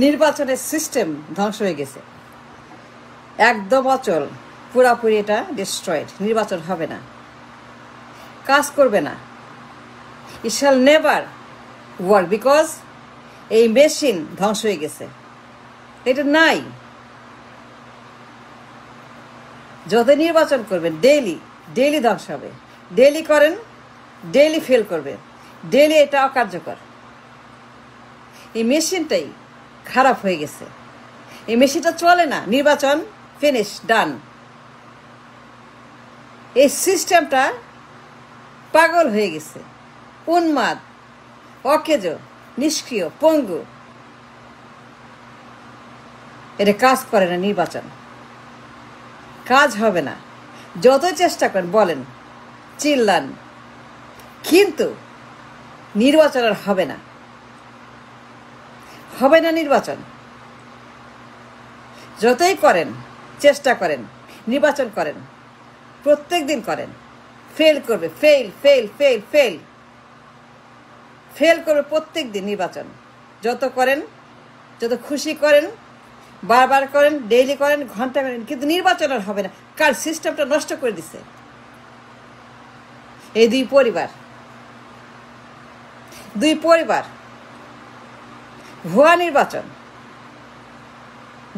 নির্বাচনের সিস্টেম ধ্বংস হয়ে গেছে, একদম অচল, পুরাপুরি এটা ডিস্ট্রয়েড। নির্বাচন হবে না, কাজ করবে না, ইট শ্যাল নেভার ওয়ার্ক, বিকজ এই মেশিন ধ্বংস হয়ে গেছে, এটা নাই। যত নির্বাচন করবেন ডেইলি ডেইলি ধ্বংস হবে, ডেইলি করেন ডেইলি ফেল করবে, ডেইলি এটা অকার্যকর। এই মেশিনটাই খারাপ হয়ে গেছে, এই মেশিনটা চলে না। নির্বাচন ফিনিশ, ডান। এই সিস্টেমটা পাগল হয়ে গেছে, উন্মাদ, অকেজ, নিষ্ক্রিয়, পঙ্গু। এটা কাজ করে না, নির্বাচন কাজ হবে না। যত চেষ্টা করেন, বলেন, চিল্লান, কিন্তু নির্বাচন আর হবে না, হবে না নির্বাচন। যতই করেন, চেষ্টা করেন, নির্বাচন করেন, প্রত্যেক দিন করেন, ফেল করবে, fail fail fail fail fail করবে প্রত্যেক দিন। নির্বাচন যত করেন, যত খুশি করেন, বারবার করেন, ডেইলি করেন, ঘন্টা করেন, কিন্তু নির্বাচন আর হবে না। কার সিস্টেমটা নষ্ট করে দিছে এই দুই পরিবার। ভুয়া নির্বাচন,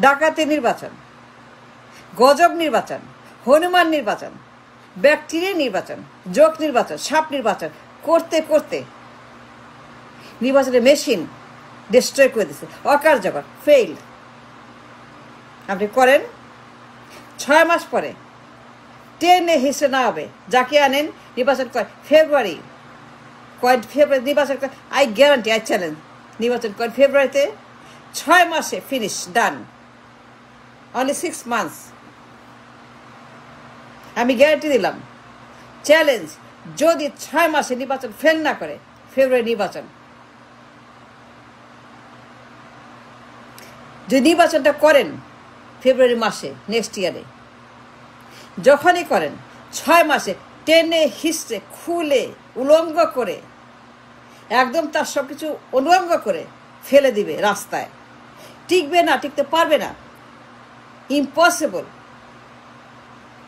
ডাকাতি নির্বাচন, গজব নির্বাচন, হনুমান নির্বাচন, ব্যাকটেরিয়া নির্বাচন, যোগ নির্বাচন, সাপ নির্বাচন করতে করতে নির্বাচনের মেশিন ডিস্ট্রয় করে দিচ্ছে, অকার্যকর, ফেইল। আপনি করেন, 6 মাস পরে টেনে হিসেবে না হবে। যাকে আনেন নির্বাচন করে ফেব্রুয়ারি নির্বাচন করে, আই গ্যারান্টি, আই চ্যালেঞ্জ, নির্বাচন করেন ফেব্রুয়ারিতে, 6 মাসে ফিনিশ, ডান। Only 6 months. আমি গ্যারান্টি দিলাম, চ্যালেঞ্জ, যদি 6 মাসে নির্বাচন ফেল না করে, ফেব্রুয়ারি নির্বাচন। যদি নির্বাচনটা করেন ফেব্রুয়ারি মাসে, নেক্সট ইয়ারে, যখনই করেন 6 মাসে টেনে হিস্ট্রে খুলে উলঙ্গ করে, একদম তার সব কিছু উলঙ্গ করে ফেলে দিবে রাস্তায়। টিকবে না, টিকতে পারবে না, ইম্পসিবল।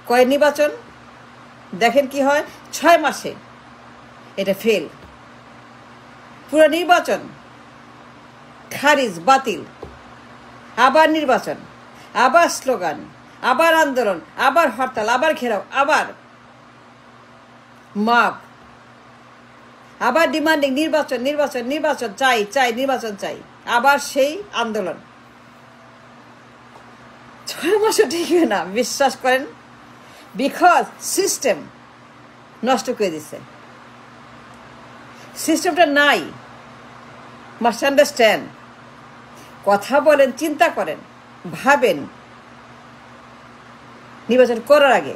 কয় নির্বাচন দেখেন কি হয়, 6 মাসে এটা ফেল। পুরো নির্বাচন খারিজ, বাতিল। আবার নির্বাচন, আবার স্লোগান, আবার আন্দোলন, আবার হরতাল, আবার ঘেরাও, আবার মাপ, আবার ডিমান্ডিং নির্বাচন নির্বাচন নির্বাচন চাই চাই, নির্বাচন চাই, আবার সেই আন্দোলন। 6 মাসও টিকবে না, বিশ্বাস করেন, বিকজ সিস্টেম নষ্ট করে দিচ্ছে। সিস্টেমটা নাই, মাস্ট আন্ডারস্ট্যান্ড। কথা বলেন, চিন্তা করেন, ভাবেন নির্বাচন করার আগে।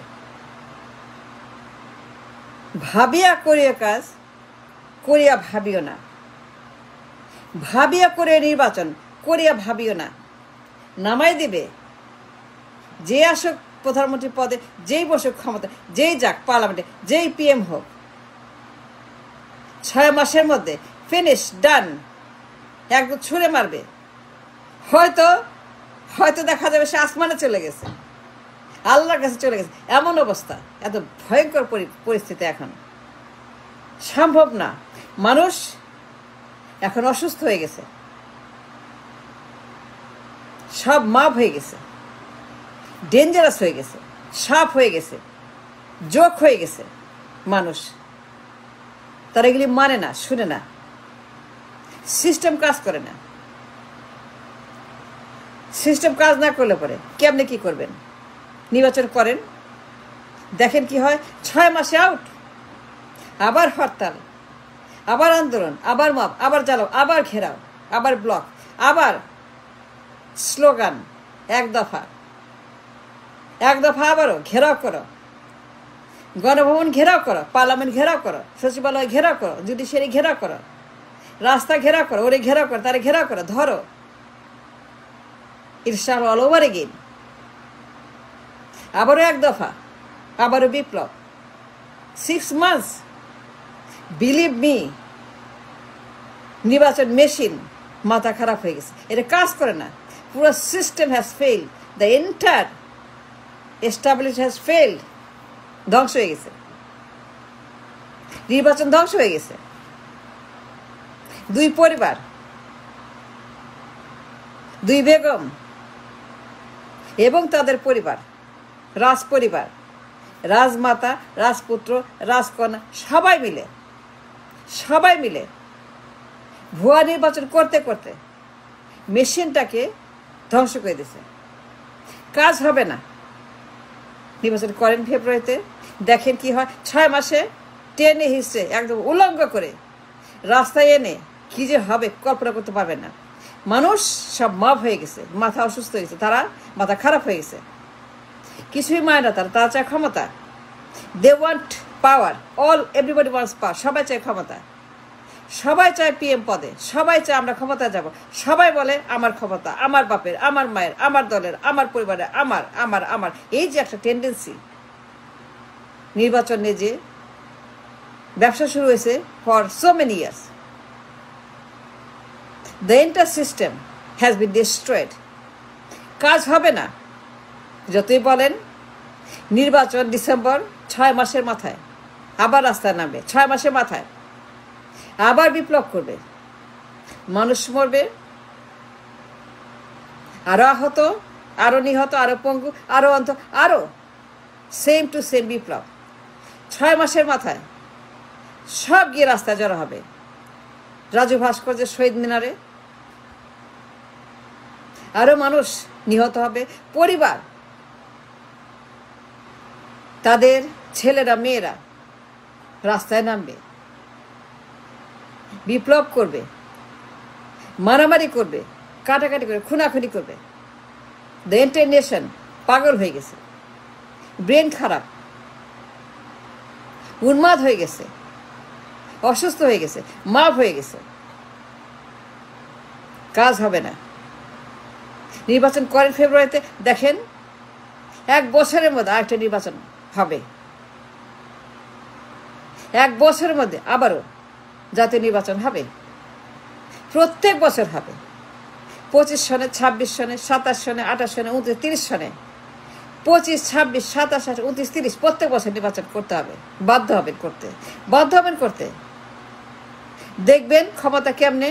ভাবিয়া করিয়া কাজ, করিয়া ভাবিও না। ভাবিয়া করে নির্বাচন, করিয়া ভাবিও না। নামাই দিবে, যে আসুক প্রধানমন্ত্রী পদে, যেই বসুক ক্ষমতা, যেই যাক পার্লামেন্টে, যেই পিএম হোক, 6 মাসের মধ্যে ফিনিশ, ডান, একদম ছুঁড়ে মারবে। হয়তো দেখা যাবে সে আসমানে চলে গেছে, আল্লাহর কাছে চলে গেছে। এমন অবস্থা, এত ভয়ঙ্কর পরিস্থিতি এখন সম্ভব না। মানুষ এখন অসুস্থ হয়ে গেছে, সব মাপ হয়ে গেছে, ডেঞ্জারাস হয়ে গেছে, সাপ হয়ে গেছে, যোগ হয়ে গেছে। মানুষ তারা এগুলি মানে না, শুনে না, সিস্টেম কাজ করে না। সিস্টেম কাজ না করলে পরে কেমনে কি করবেন? নির্বাচন করেন, দেখেন কি হয়, 6 মাসে আউট, আবার হরতাল, আবার আন্দোলন, আবার মাপ, আবার জ্বালাও, আবার ঘেরাও, আবার ব্লক, আবার স্লোগান, এক দফা আবারও ঘেরাও করো, গণভবন ঘেরাও করো, পার্লামেন্ট ঘেরাও করো, সচিবালয় ঘেরাও করো, জুডিশিয়ারি ঘেরাও করো, রাস্তা ঘেরাও করো, ওরে ঘেরাও করো, তারে ঘেরাও করো, ধরো। ইরশাল অল ওভার এগেইন। আবারও এক দফা, আবারও বিপ্লব। 6 মান্থস, বিলিভ মি, নির্বাচন মেশিন মাথা খারাপ হয়ে গেছে, এটা কাজ করে না। পুরো system has failed, the entire establish has failed, ধ্বংস হয়ে গেছে, নির্বাচন ধ্বংস হয়ে গেছে। দুই পরিবার, দুই বেগম এবং তাদের পরিবার, রাজ পরিবার, রাজমাতা, রাজপুত্র, রাজকন্যা সবাই মিলে ভুয়া নির্বাচন করতে করতে মেশিনটাকে ধ্বংস করে দিয়েছে। কাজ হবে না। নির্বাচন করেন ফেব্রুয়ারিতে, দেখেন কি হয়। 6 মাসে টেনে হিসেবে একদম উলঙ্গ করে রাস্তায় এনে কি যে হবে কল্পনা করতে পারবেন না। মানুষ সব মাপ হয়ে গেছে, মাথা অসুস্থ হয়ে গেছে, তারা মাথা খারাপ হয়ে গেছে, কিছুই মানে না। তারা চায় ক্ষমতা। They want power, everybody wants power. সবাই চায় ক্ষমতা, সবাই চায় পিএম পদে, সবাই চায় আমরা ক্ষমতা যাব। সবাই বলে আমার ক্ষমতা, আমার বাপের, আমার মায়ের, আমার দলের, আমার পরিবারের, আমার আমার আমার এই যে একটা টেন্ডেন্সি নির্বাচন নিয়ে যে ব্যবসা শুরু হয়েছে for so many years, the entire system has been destroyed. কাজ হবে না। যতই বলেন নির্বাচন ডিসেম্বর, 6 মাসের মাথায় আবার রাস্তায় নামবে, 6 মাসের মাথায় আবার বিপ্লব করবে, মানুষ মরবে, আরো আহত, আরো নিহত, আরো পঙ্গু, আরো অন্ত, আরো সেম টু সেম বিপ্লব। 6 মাসের মাথায় সব গিয়ে রাস্তায় জড়ো হবে। রাজু ভাস্কর্যের শহীদ মিনারে আরো মানুষ নিহত হবে, পরিবার, তাদের ছেলেরা মেয়েরা রাস্তায় নামবে, বিপ্লব করবে, মারামারি করবে, কাটাকাটি করবে, খুনাখুনি করবে। দ্য এন্টায়ার নেশন পাগল হয়ে গেছে, ব্রেন খারাপ, উন্মাদ হয়ে গেছে, অসুস্থ হয়ে গেছে, মাপ হয়ে গেছে। কাজ হবে না। নির্বাচন করেন ফেব্রুয়ারিতে, দেখেন 1 বছরের মধ্যে আরেকটা নির্বাচন হবে, 1 বছরের মধ্যে আবারও জাতীয় নির্বাচন হবে, প্রত্যেক বছর হবে। 25 সনে, 26 সনে, 27 সনে, 28 সনে, 29, 30 সনে, 25, 26, 27, 28, 29, 30 প্রত্যেক বছর নির্বাচন করতে হবে। বাধ্য হবেন করতে। দেখবেন ক্ষমতা কেমনে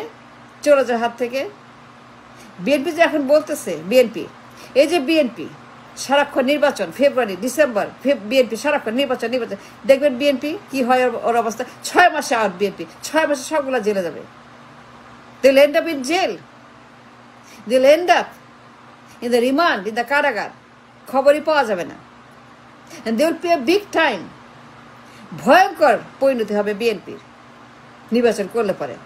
চলে যায় হাত থেকে। বিএনপি যে এখন বলতেছে, এই যে বিএনপি সারাক্ষণ নির্বাচন, ফেব্রুয়ারি ডিসেম্বর, বিএনপি সারাক্ষণ নির্বাচন, দেখবেন বিএনপি কি হয় ওর অবস্থা। 6 মাসে আর বিএনপি 6 মাসে সবগুলা জেলে যাবে। They'll end up in jail. They'll end up in the remand, in the কারাগার, খবরই পাওয়া যাবে না। And they will pay a big time. ভয়ঙ্কর পরিণতি হবে বিএনপির নির্বাচন করলে পরে।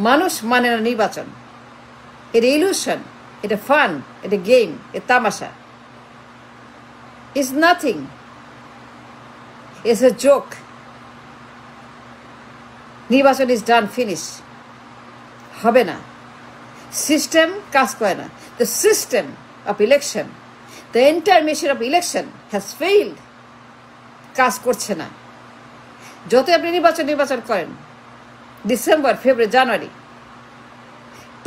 মানুষ মানে না নির্বাচন, এটা ইলুশন, এটা ফান, এটা গেম, এটা তামাশা। It's nothing. It's a joke. নির্বাচন is done, finish. হবে না। সিস্টেম কাজ করে না। The system of election, the entire mission of election has failed. কাজ করছে না। যত আপনি নির্বাচন করেন ডিসেম্বর, ফেব্রুয়ারি, জানুয়ারি,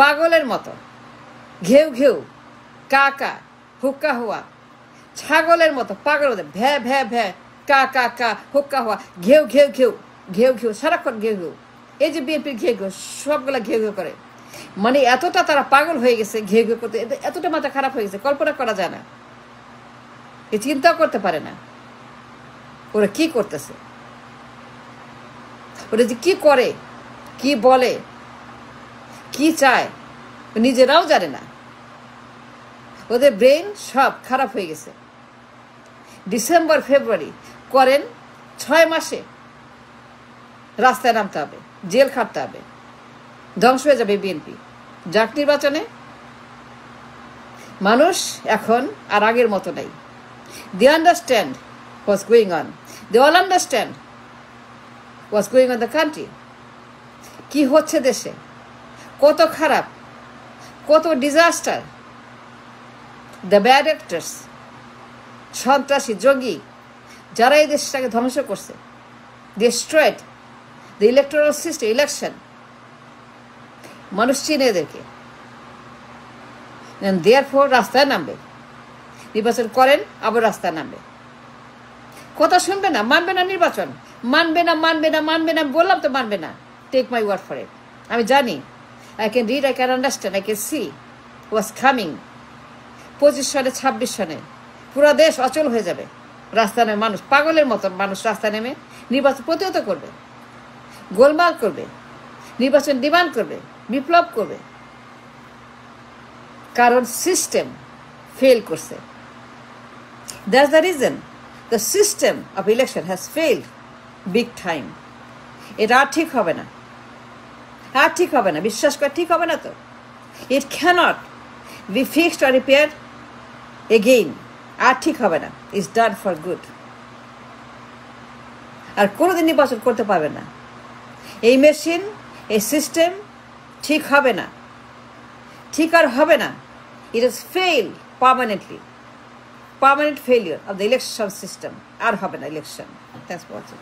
পাগলের মতো ঘেউ ঘেউ, কা কা, হুক্কা হওয়া, ছাগলের মতো পাগল মতো ভ্যা ভ্যা ভ্যা, কা কা কা, হুক্কা হওয়া, ঘেউ ঘেউ ঘেউ ঘেউ ঘেউ, সারাক্ষণ ঘেউ ঘেউ। এই যে বিএনপির ঘেউ ঘেউ, সবগুলা ঘেউ ঘেউ করে। মানে এতটা তারা পাগল হয়ে গেছে ঘেউ ঘেউ করতে, এতটা মাথা খারাপ হয়ে গেছে, কল্পনা করা যায় না, এ চিন্তাও করতে পারে না ওরা কি করতেছে, ওরা যে কি করে, কি বলে, কি চায় নিজেরাও জানে না। ওদের ব্রেন সব খারাপ হয়ে গেছে। ডিসেম্বর, ফেব্রুয়ারি করেন, 6 মাসে রাস্তায় নামতে হবে, জেল খাটতে হবে, ধ্বংস হয়ে যাবে বিএনপি। যাক নির্বাচনে মানুষ এখন আর আগের মতো নাই। They understand what's going on. They all understand what's going on in the country. কি হচ্ছে দেশে, কত খারাপ, কত ডিজাস্টার। দ্য ব্যাড অ্যাক্টার্স, সন্ত্রাসী, জঙ্গি, যারা এই দেশটাকে ধ্বংস করছে, destroyed the electoral system, election, মানুষ চিনে এদেরকে, দেয়ারফর রাস্তায় নামবে, নির্বাচন করেন আবার রাস্তায় নামবে, কথা শুনবে না, মানবে না, নির্বাচন মানবে না, মানবে না, মানবে না, বললাম তো মানবে না। Take my word for it. আমি জানি, I can read, I can understand, I can see was coming. 25 সনে 26 সনে পুরো দেশ অচল হয়ে যাবে। রাস্তায় নেমে মানুষ, পাগলের মতো মানুষ রাস্তায় নেমে নির্বাচন প্রতিহত করবে, গোলমাল করবে, নির্বাচন ডিমান্ড করবে, বিপ্লব করবে, কারণ সিস্টেম ফেল করছে। That's the reason the system of election has failed big time. এটা আর ঠিক হবে না, আর ঠিক হবে না, বিশ্বাস করে ঠিক হবে না তো। It cannot be fixed or repair again. আর ঠিক হবে না, ইটস ডান ফর গুড। আর কোনোদিন নির্বাচন করতে পারবে না। এই মেশিন, এই সিস্টেম ঠিক হবে না, ঠিক আর হবে না। It is fail permanently, permanent failure of the election system. আর হবে না ইলেকশন। Thanks for watching.